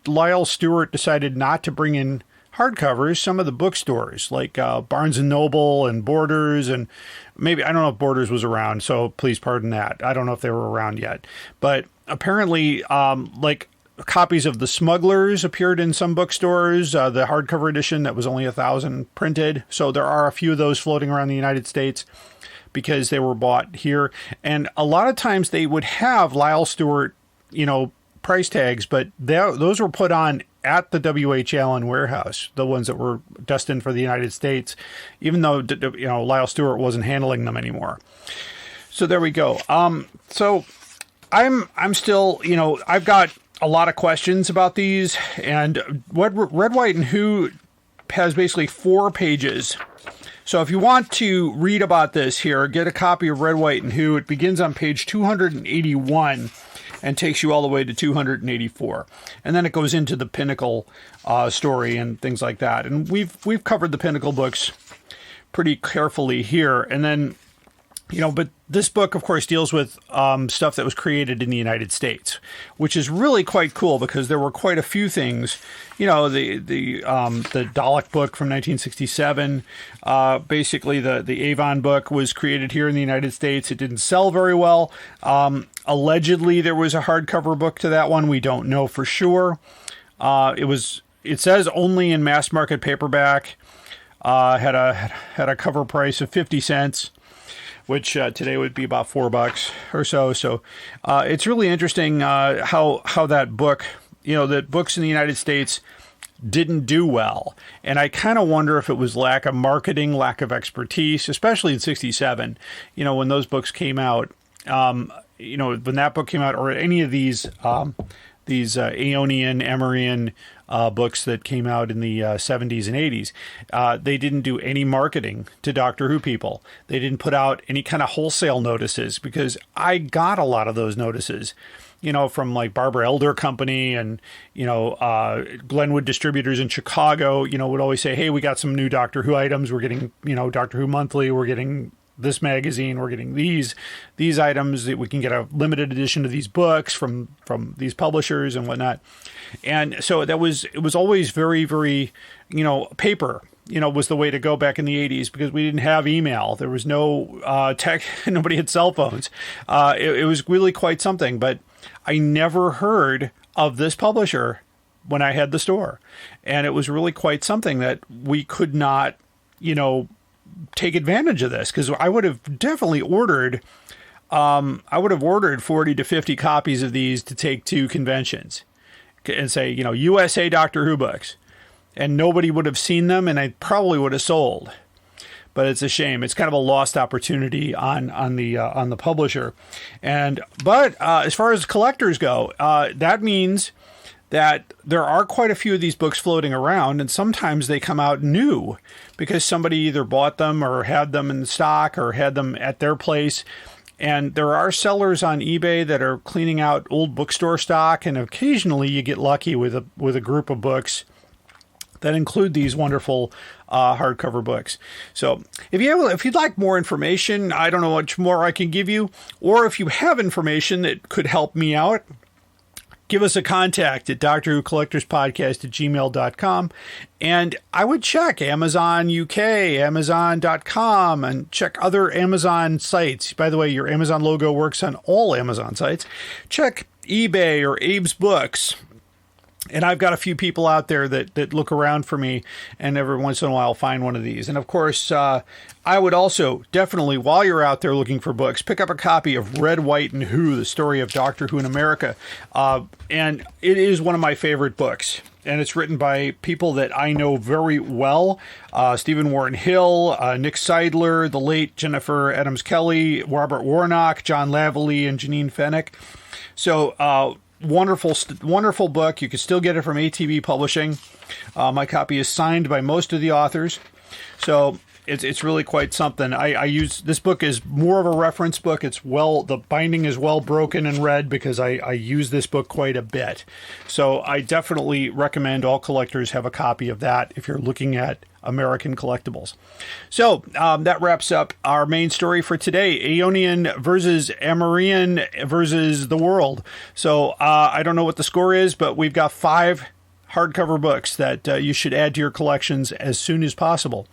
Lyle Stewart decided not to bring in hardcovers, some of the bookstores like Barnes & Noble and Borders, and maybe, I don't know if Borders was around, so please pardon that. I don't know if they were around yet. But apparently, like copies of The Smugglers appeared in some bookstores, the hardcover edition that was only 1,000 printed. So there are a few of those floating around the United States because they were bought here. And a lot of times they would have Lyle Stewart, price tags, but those were put on at the W.H. Allen warehouse, the ones that were destined for the United States, even though, Lyle Stewart wasn't handling them anymore. So there we go. So I'm still, I've got a lot of questions about these, and Red, White, and Who has basically 4 pages. So if you want to read about this here, get a copy of Red, White, and Who. It begins on page 281 and takes you all the way to 284. And then it goes into the Pinnacle story and things like that. And we've covered the Pinnacle books pretty carefully here. And then, but this book, of course, deals with stuff that was created in the United States, which is really quite cool because there were quite a few things. The Dalek book from 1967, basically the Avon book was created here in the United States. It didn't sell very well. Allegedly, there was a hardcover book to that one. We don't know for sure. It says only in mass market paperback. Had a cover price of 50 cents. Which today would be about $4 or so. So it's really interesting how that book, that books in the United States didn't do well. And I kind of wonder if it was lack of marketing, lack of expertise, especially in 67, when those books came out, when that book came out, or any of these Aeonian, Amereon books that came out in the 70s and 80s. They didn't do any marketing to Doctor Who people. They didn't put out any kind of wholesale notices, because I got a lot of those notices, from like Barbara Elder Company and, Glenwood Distributors in Chicago, would always say, hey, we got some new Doctor Who items. We're getting, Doctor Who Monthly. We're getting this magazine, we're getting these items, that we can get a limited edition of these books from these publishers and whatnot. And so it was always very, very, paper, was the way to go back in the 80s, because we didn't have email. There was no tech. Nobody had cell phones. It was really quite something, but I never heard of this publisher when I had the store. And it was really quite something that we could not, take advantage of this, because I would have definitely ordered 40 to 50 copies of these to take to conventions and say, USA Doctor Who books, and nobody would have seen them, and I probably would have sold. but it's a shame. It's kind of a lost opportunity on the publisher. But as far as collectors go, that means that there are quite a few of these books floating around, and sometimes they come out new because somebody either bought them or had them in stock or had them at their place. And there are sellers on eBay that are cleaning out old bookstore stock, and occasionally you get lucky with a group of books that include these wonderful hardcover books. So if you'd like more information, I don't know much more I can give you, or if you have information that could help me out, give us a contact at DoctorWhoCollectorsPodcast@gmail.com. And I would check Amazon UK, Amazon.com, and check other Amazon sites. By the way, your Amazon logo works on all Amazon sites. Check eBay or Abe's Books. And I've got a few people out there that look around for me, and every once in a while find one of these. And of course, I would also definitely, while you're out there looking for books, pick up a copy of Red, White, and Who, the story of Doctor Who in America. And it is one of my favorite books. And it's written by people that I know very well. Stephen Warren Hill, Nick Seidler, the late Jennifer Adams Kelly, Robert Warnock, John Lavallee, and Janine Fennick. So, wonderful book. You can still get it from ATV Publishing. My copy is signed by most of the authors. So it's really quite something. I use this book is more of a reference book. The binding is well broken and read because I use this book quite a bit. So I definitely recommend all collectors have a copy of that if you're looking at American collectibles. So that wraps up our main story for today. Aeonian versus Amereon versus the world. So I don't know what the score is, but we've got 5 hardcover books that you should add to your collections as soon as possible.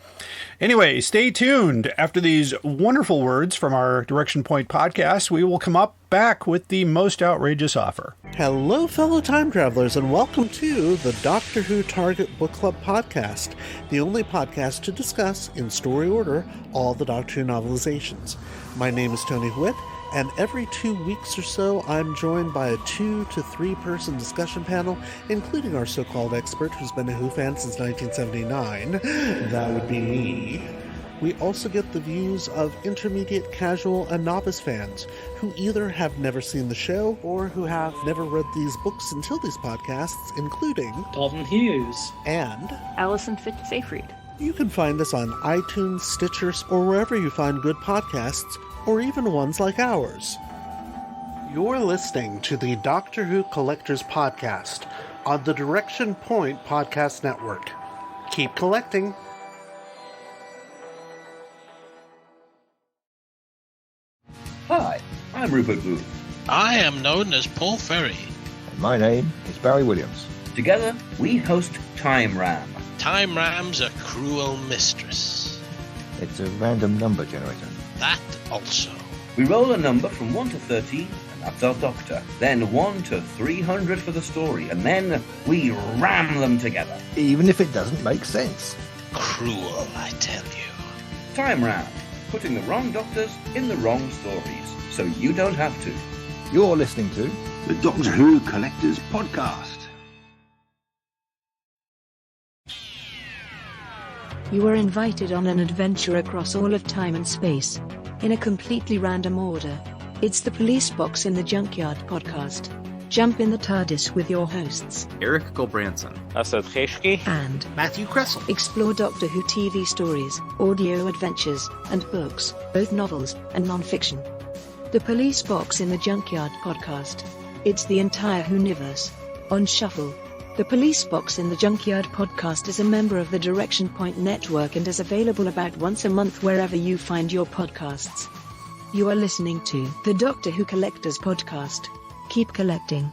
Anyway, stay tuned. After these wonderful words from our Direction Point podcast, we will come back with the most outrageous offer. Hello, fellow time travelers, and welcome to the Doctor Who Target Book Club podcast, the only podcast to discuss, in story order, all the Doctor Who novelizations. My name is Tony Whitt, and every 2 weeks or so, I'm joined by a 2 to 3 person discussion panel, including our so-called expert who's been a Who fan since 1979. That would be me. We also get the views of intermediate, casual, and novice fans who either have never seen the show or who have never read these books until these podcasts, including Dalton Hughes and Alison Fitz-Seyfried. You can find us on iTunes, Stitcher, or wherever you find good podcasts, or even ones like ours. You're listening to the Doctor Who Collectors Podcast on the Direction Point Podcast Network. Keep collecting. Hi, I'm Rupert Booth. I am known as Paul Ferry. And my name is Barry Williams. Together, we host Time Ram. Time Ram's a cruel mistress. It's a random number generator. That also. We roll a number from 1 to 13, and that's our doctor. Then 1 to 300 for the story, and then we ram them together. Even if it doesn't make sense. Cruel, I tell you. Time Ram, putting the wrong doctors in the wrong stories, so you don't have to. You're listening to the Doctor Who Collectors Podcast. You are invited on an adventure across all of time and space, in a completely random order. It's the Police Box in the Junkyard podcast. Jump in the TARDIS with your hosts, Eric Gulbranson, Asad Kheshki, and Matthew Kressel. Explore Doctor Who TV stories, audio adventures, and books, both novels and non-fiction. The Police Box in the Junkyard podcast. It's the entire Whoniverse on shuffle. The Police Box in the Junkyard podcast is a member of the Direction Point Network and is available about once a month wherever you find your podcasts. You are listening to the Doctor Who Collectors Podcast. Keep collecting.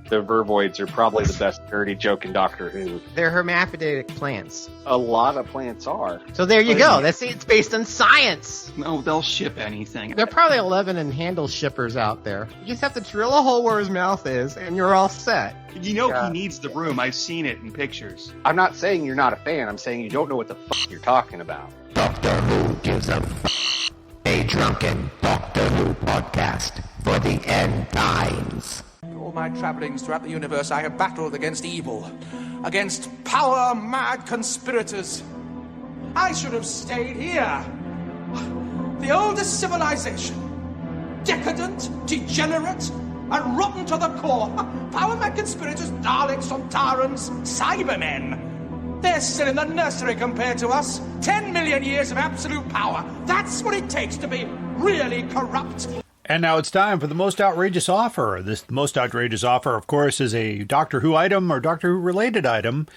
The Vervoids are probably the best dirty joke in Doctor Who. They're hermaphroditic plants. A lot of plants are. So there you go. It's based on science. No, they'll ship anything. There are probably 11 and handle shippers out there. You just have to drill a hole where his mouth is, and you're all set. You know he needs the room. I've seen it in pictures. I'm not saying you're not a fan. I'm saying you don't know what the fuck you're talking about. Doctor Who gives a a drunken Doctor Who podcast for the end times. Old my travellings throughout the universe, I have battled against evil, against power-mad conspirators. I should have stayed here. The oldest civilization. Decadent, degenerate, and rotten to the core. Power-mad conspirators, Daleks, Sontarans, Cybermen. They're still in the nursery compared to us. 10 million years of absolute power. That's what it takes to be really corrupt. And now it's time for the most outrageous offer. This most outrageous offer, of course, is a Doctor Who item or Doctor Who related item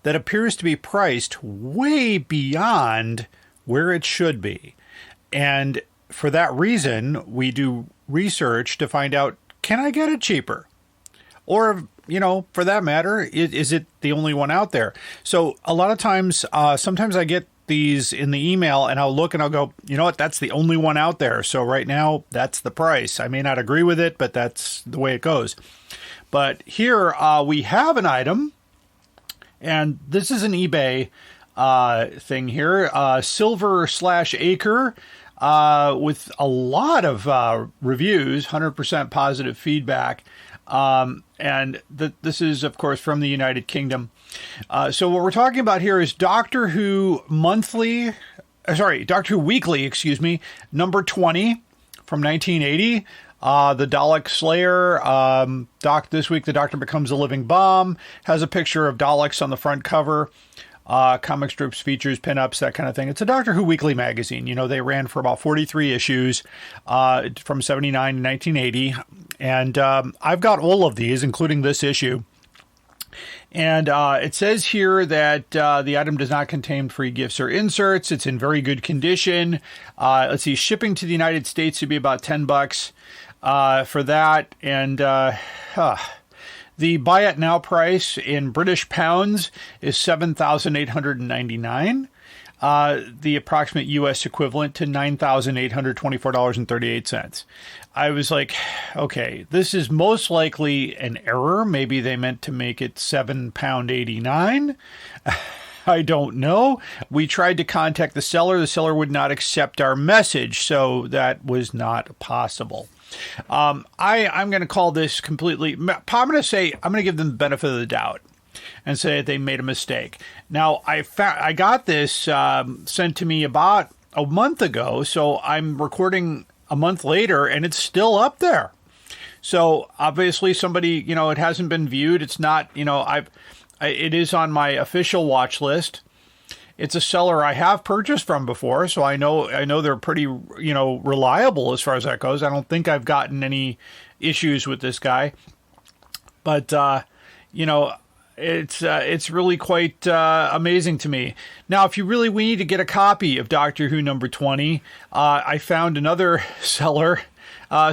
that appears to be priced way beyond where it should be. And for that reason, we do research to find out, can I get it cheaper? Or, you know, for that matter, is it the only one out there? So a lot of times, sometimes I get these in the email and I'll look and I'll go, you know what, that's the only one out there. So right now, that's the price. I may not agree with it, but that's the way it goes. But here we have an item, and this is an eBay thing here, silver/acre. With a lot of reviews, 100% positive feedback. And this is, of course, from the United Kingdom. So what we're talking about here is Doctor Who Weekly, number 20 from 1980. The Dalek Slayer. This week, the Doctor becomes a living bomb. Has a picture of Daleks on the front cover. Comic strips, features, pinups, that kind of thing. It's a Doctor Who weekly magazine. You know, they ran for about 43 issues from 79 to 1980. And I've got all of these, including this issue. And it says here that the item does not contain free gifts or inserts. It's in very good condition. Let's see, shipping to the United States would be about $10 for that. And the buy it now price in British pounds is $7,899. The approximate U.S. equivalent to $9,824.38. I was like, okay, this is most likely an error. Maybe they meant to make it £7.89. I don't know. We tried to contact the seller. The seller would not accept our message, so that was not possible. I'm going to call this completely. I'm going to give them the benefit of the doubt and say that they made a mistake. Now, I got this sent to me about a month ago, so I'm recording a month later, and it's still up there. So obviously, somebody, you know, it hasn't been viewed. It's not, you know, it is on my official watch list. It's a seller I have purchased from before, so I know they're pretty, you know, reliable as far as that goes. I don't think I've gotten any issues with this guy, but you know, it's really quite amazing to me. Now, if you really need to get a copy of Doctor Who number 20, I found another seller,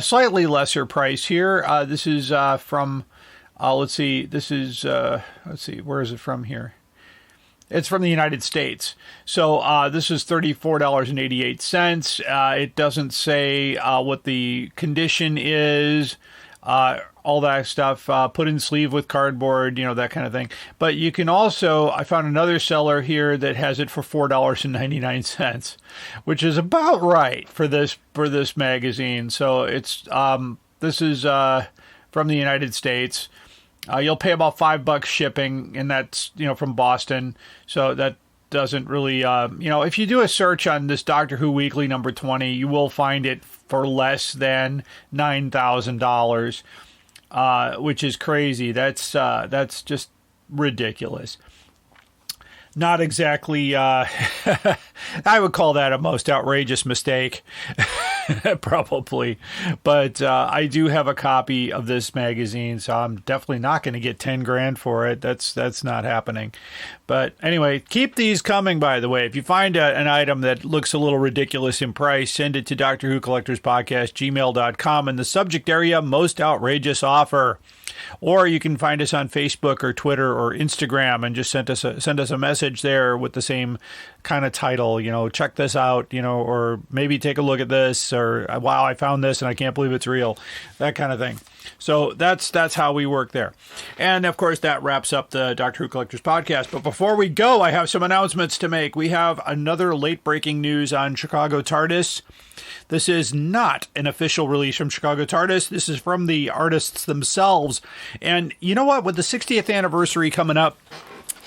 slightly lesser price here. This is from, let's see, where is it from here? It's from the United States. So this is $34.88. It doesn't say what the condition is, all that stuff, put in sleeve with cardboard, you know, that kind of thing. But you can also, I found another seller here that has it for $4.99, which is about right for this magazine. So it's this is from the United States. You'll pay about $5 shipping, and that's, you know, from Boston. So that doesn't really, you know, if you do a search on this Doctor Who Weekly number 20, you will find it for less than $9,000, which is crazy. That's just ridiculous. Not exactly, I would call that a most outrageous mistake, probably. But I do have a copy of this magazine, so I'm definitely not going to get 10 grand for it. That's not happening. But anyway, keep these coming, by the way. If you find an item that looks a little ridiculous in price, send it to Doctor Who Collectors Podcast, gmail.com, in the subject area, most outrageous offer. Or you can find us on Facebook or Twitter or Instagram and just send us a message there with the same kind of title, check this out, or maybe take a look at this, or wow, I found this and I can't believe it's real, that kind of thing. So that's how we work there. And of course, that wraps up the Doctor Who Collectors podcast. But before we go, I have some announcements to make. We have another late breaking news on Chicago TARDIS. This is not an official release from Chicago TARDIS. This is from the artists themselves. And you know what? With the 60th anniversary coming up,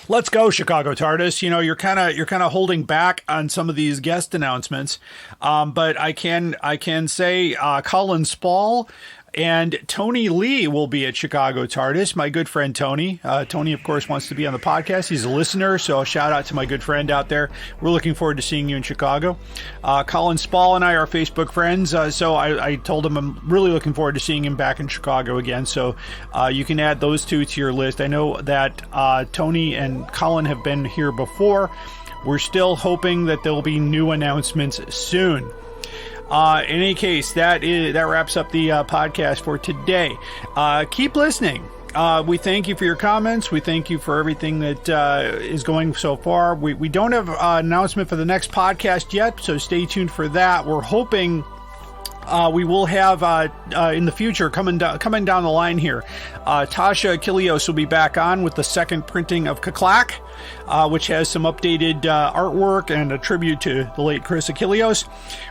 let's go, Chicago TARDIS. You're kind of holding back on some of these guest announcements, but I can say Colin Spall and Tony Lee will be at Chicago TARDIS. My good friend Tony. Tony, of course, wants to be on the podcast. He's a listener, so a shout out to my good friend out there. We're looking forward to seeing you in Chicago. Colin Spall and I are Facebook friends, so I told him I'm really looking forward to seeing him back in Chicago again. So you can add those two to your list. I know that Tony and Colin have been here before. We're still hoping that there will be new announcements soon. In any case, that wraps up the podcast for today. Keep listening. We thank you for your comments. We thank you for everything that is going so far. We don't have an announcement for the next podcast yet, so stay tuned for that. We're hoping we will have in the future coming down the line here. Tasha Achilleos will be back on with the second printing of Kaklak, which has some updated artwork and a tribute to the late Chris Achilleos.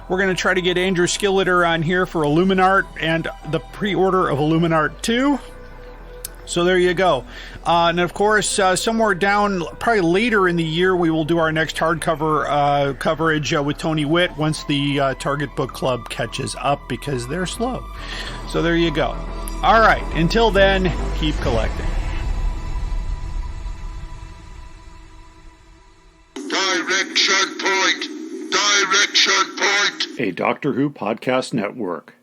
We're going to try to get Andrew Skilleter on here for Illuminart and the pre-order of Illuminart 2. So there you go. And of course, somewhere down, probably later in the year, we will do our next hardcover coverage with Tony Witt once the Target Book Club catches up, because they're slow. So there you go. All right. Until then, keep collecting. Direction point! Direction point! A Doctor Who podcast network.